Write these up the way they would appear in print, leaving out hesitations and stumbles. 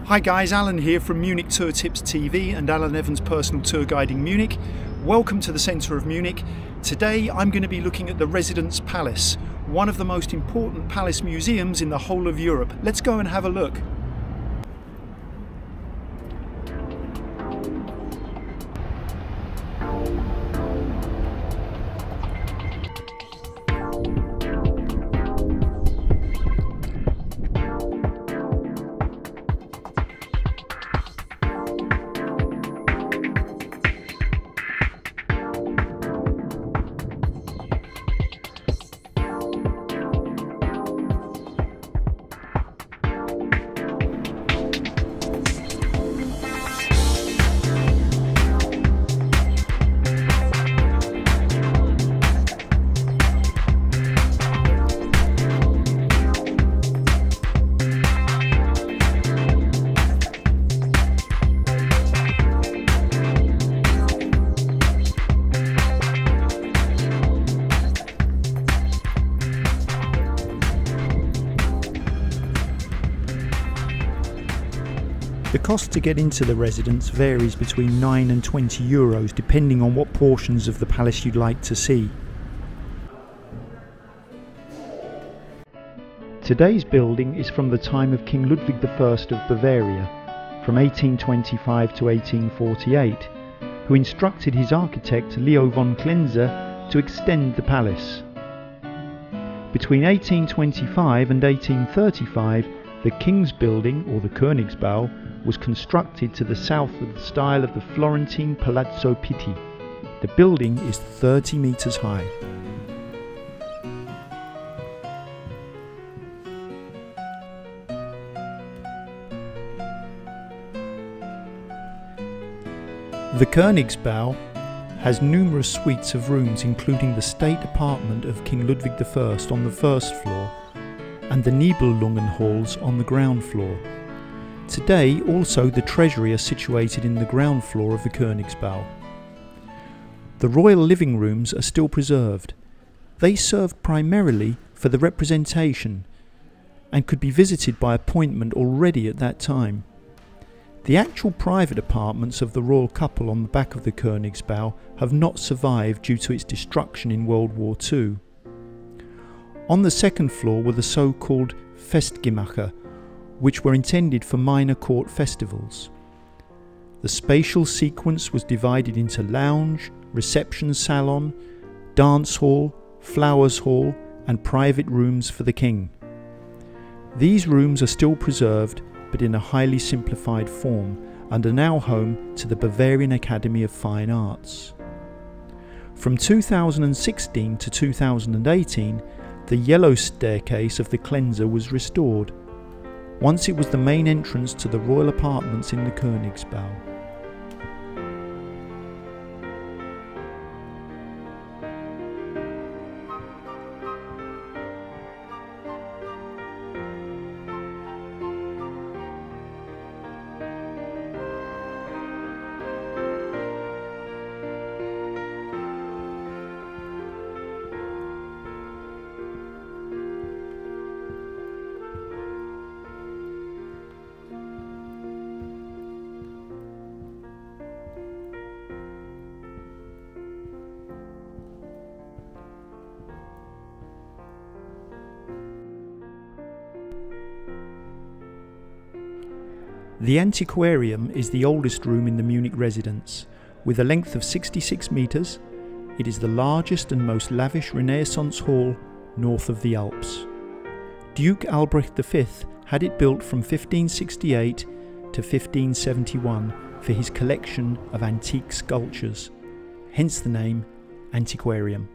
Hi guys, Alan here from Munich Tour Tips TV and Alan Evans Personal Tour Guiding Munich. Welcome to the centre of Munich. Today I'm going to be looking at the Residenz Palace, one of the most important palace museums in the whole of Europe. Let's go and have a look. The cost to get into the Residenz varies between 9 and 20 euros depending on what portions of the palace you'd like to see. Today's building is from the time of King Ludwig I of Bavaria, from 1825 to 1848, who instructed his architect Leo von Klenze to extend the palace. Between 1825 and 1835, the King's Building, or the Königsbau, was constructed to the south of the style of the Florentine Palazzo Pitti. The building is 30 metres high. The Königsbau has numerous suites of rooms, including the state apartment of King Ludwig I on the first floor and the Nibelungen halls on the ground floor. Today also the treasury are situated in the ground floor of the Königsbau. The royal living rooms are still preserved. They served primarily for the representation and could be visited by appointment already at that time. The actual private apartments of the royal couple on the back of the Königsbau have not survived due to its destruction in World War II. On the second floor were the so-called Festgemacher, which were intended for minor court festivals. The spatial sequence was divided into lounge, reception salon, dance hall, flowers hall and private rooms for the king. These rooms are still preserved but in a highly simplified form and are now home to the Bavarian Academy of Fine Arts. From 2016 to 2018, the yellow staircase of the Klenze was restored. Once it was the main entrance to the royal apartments in the Königsbau. The antiquarium is the oldest room in the Munich Residenz. With a length of 66 metres, it is the largest and most lavish Renaissance hall north of the Alps. Duke Albrecht V had it built from 1568 to 1571 for his collection of antique sculptures, hence the name Antiquarium.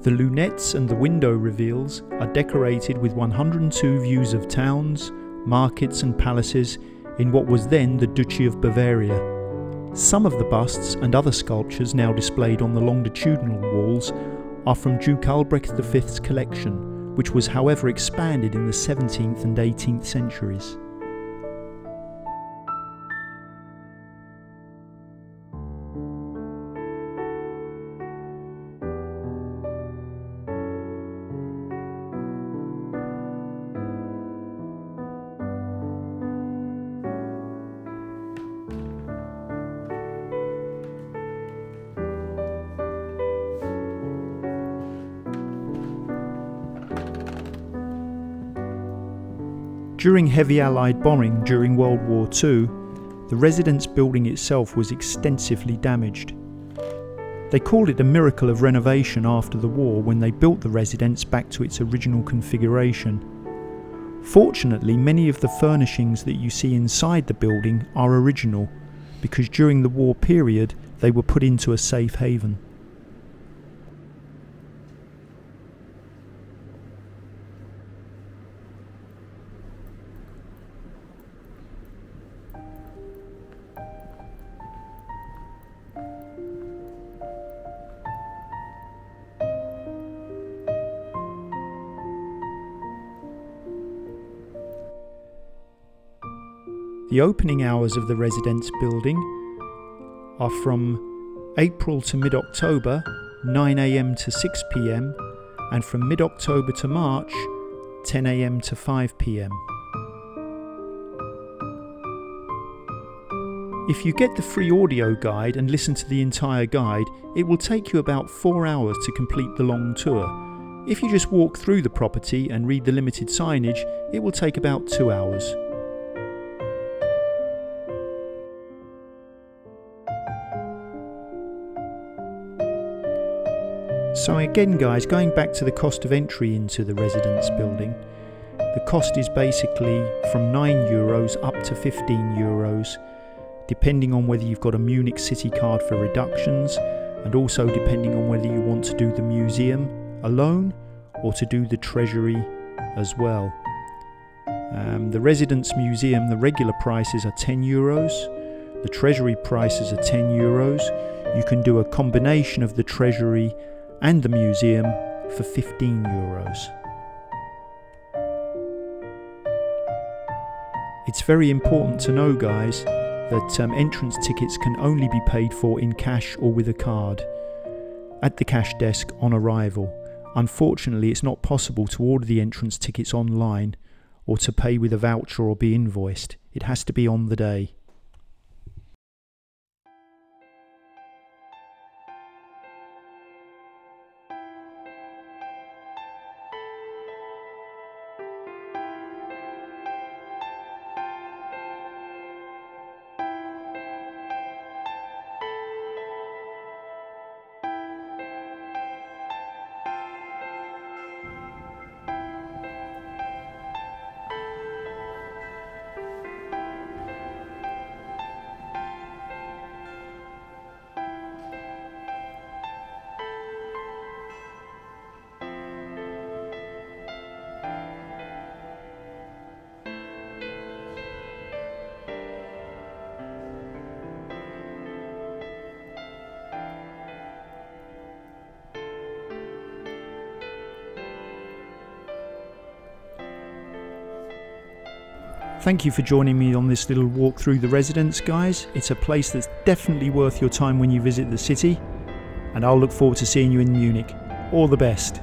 The lunettes and the window reveals are decorated with 102 views of towns, markets and palaces in what was then the Duchy of Bavaria. Some of the busts and other sculptures now displayed on the longitudinal walls are from Duke Albrecht V's collection, which was however expanded in the 17th and 18th centuries. During heavy Allied bombing during World War II, the Residenz building itself was extensively damaged. They called it a miracle of renovation after the war when they built the Residenz back to its original configuration. Fortunately, many of the furnishings that you see inside the building are original, because during the war period they were put into a safe haven. The opening hours of the Residenz building are from April to mid-October, 9 AM to 6 PM, and from mid-October to March, 10 AM to 5 PM. If you get the free audio guide and listen to the entire guide, it will take you about 4 hours to complete the long tour. If you just walk through the property and read the limited signage, it will take about 2 hours. So again guys, going back to the cost of entry into the Residenz building, the cost is basically from €9 up to €15, depending on whether you've got a Munich city card for reductions, and also depending on whether you want to do the museum alone or to do the treasury as well. The Residenz Museum, the regular prices are €10, the treasury prices are €10. You can do a combination of the treasury and the museum for €15. It's very important to know guys that entrance tickets can only be paid for in cash or with a card at the cash desk on arrival. Unfortunately, it's not possible to order the entrance tickets online or to pay with a voucher or be invoiced. It has to be on the day. Thank you for joining me on this little walk through the Residenz, guys. It's a place that's definitely worth your time when you visit the city, and I'll look forward to seeing you in Munich. All the best.